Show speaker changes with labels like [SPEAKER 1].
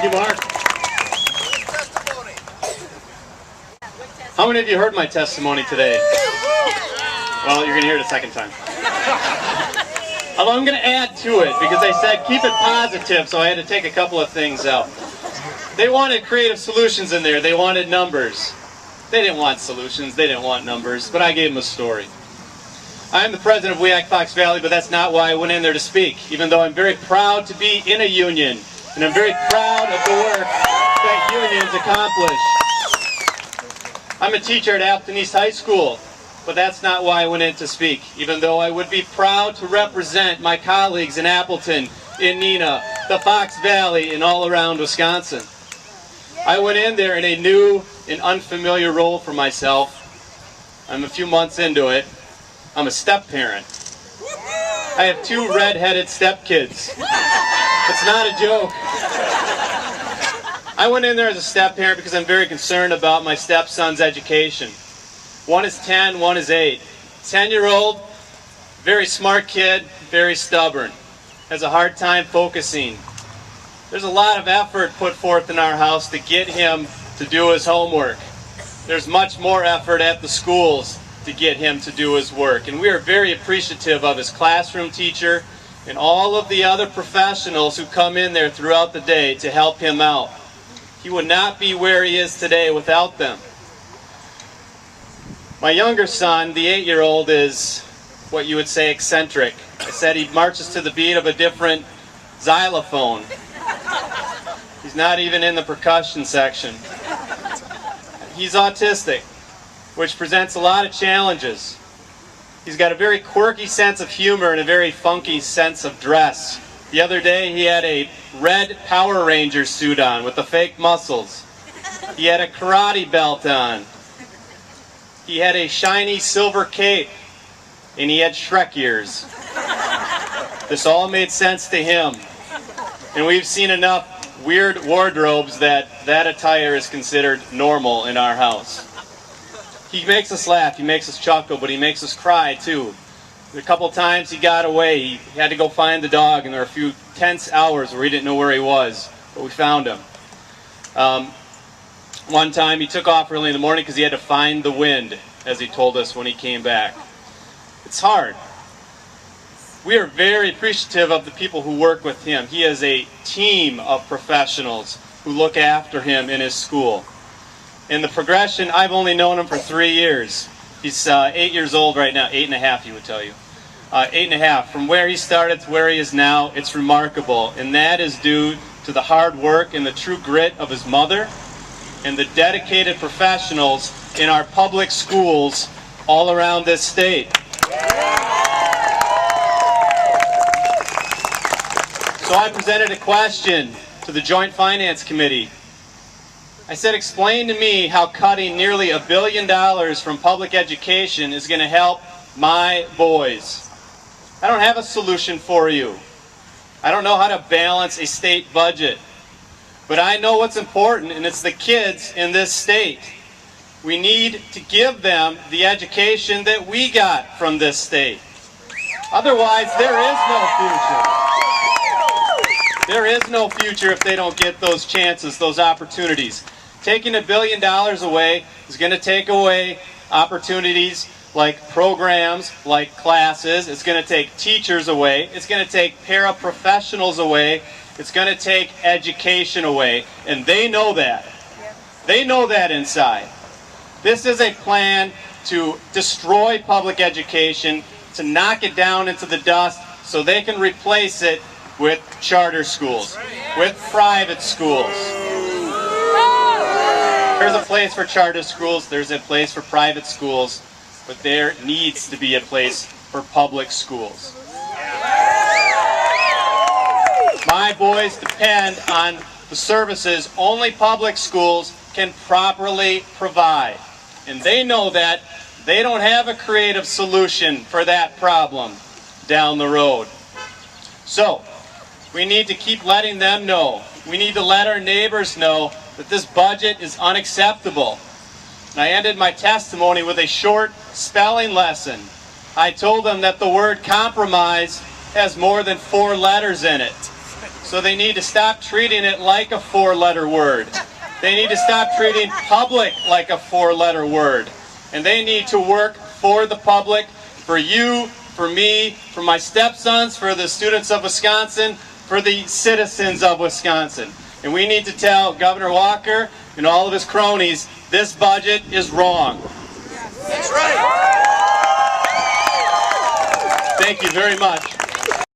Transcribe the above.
[SPEAKER 1] you, Mark. How many of you heard my testimony today? Well, you're going to hear it a second time. Although I'm going to add to it because I said keep it positive, so I had to take a couple of things out. They wanted creative solutions in there. They wanted numbers. They didn't want solutions. They didn't want numbers, but I gave them a story. I'm the president of WEAC Fox Valley, but that's not why I went in there to speak, even though I'm very proud to be in a union, and I'm very proud of the work that unions accomplish. I'm a teacher at Appleton East High School, but that's not why I went in to speak, even though I would be proud to represent my colleagues in Appleton, in Neenah, the Fox Valley, and all around Wisconsin. I went in there in a new and unfamiliar role for myself. I'm a few months into it. I'm a step-parent. I have 2 red-headed stepkids. It's not a joke. I went in there as a step-parent because I'm very concerned about my stepson's education. One is 10, one is 8. 10-year-old, very smart kid, very stubborn. Has a hard time focusing. There's a lot of effort put forth in our house to get him to do his homework. There's much more effort at the schools to get him to do his work. And we are very appreciative of his classroom teacher and all of the other professionals who come in there throughout the day to help him out. He would not be where he is today without them. My younger son, the 8-year-old, is what you would say eccentric. I said he marches to the beat of a different xylophone. He's not even in the percussion section. He's autistic, which presents a lot of challenges. He's got a very quirky sense of humor and a very funky sense of dress. The other day he had a red Power Ranger suit on with the fake muscles. He had a karate belt on. He had a shiny silver cape. And he had Shrek ears. This all made sense to him. And we've seen enough weird wardrobes that attire is considered normal in our house. He makes us laugh, he makes us chuckle, but he makes us cry too. A couple times he got away. He had to go find the dog, and there were a few tense hours where he didn't know where he was, but we found him. One time he took off early in the morning because he had to find the wind, as he told us when he came back. It's hard. We are very appreciative of the people who work with him. He has a team of professionals who look after him in his school. In the progression, I've only known him for 3 years. He's 8 years old right now, 8 and a half, he would tell you. 8 and a half. From where he started to where he is now, it's remarkable. And that is due to the hard work and the true grit of his mother and the dedicated professionals in our public schools all around this state. So I presented a question to the Joint Finance Committee. I said, explain to me how cutting nearly $1 billion from public education is going to help my boys. I don't have a solution for you. I don't know how to balance a state budget. But I know what's important, and it's the kids in this state. We need to give them the education that we got from this state. Otherwise, there is no future. There is no future if they don't get those chances, those opportunities. Taking $1 billion away is going to take away opportunities like programs, like classes. It's going to take teachers away. It's going to take paraprofessionals away. It's going to take education away. And they know that. They know that inside. This is a plan to destroy public education, to knock it down into the dust so they can replace it with charter schools, with private schools. There's a place for charter schools, there's a place for private schools, but there needs to be a place for public schools. My boys depend on the services only public schools can properly provide. And they know that. They don't have a creative solution for that problem down the road. So, we need to keep letting them know. We need to let our neighbors know that this budget is unacceptable. And I ended my testimony with a short spelling lesson. I told them that the word compromise has more than 4 letters in it. So they need to stop treating it like a four-letter word. They need to stop treating public like a four-letter word. And they need to work for the public, for you, for me, for my stepsons, for the students of Wisconsin, for the citizens of Wisconsin. And we need to tell Governor Walker and all of his cronies, this budget is wrong.
[SPEAKER 2] That's right.
[SPEAKER 1] Thank you very much.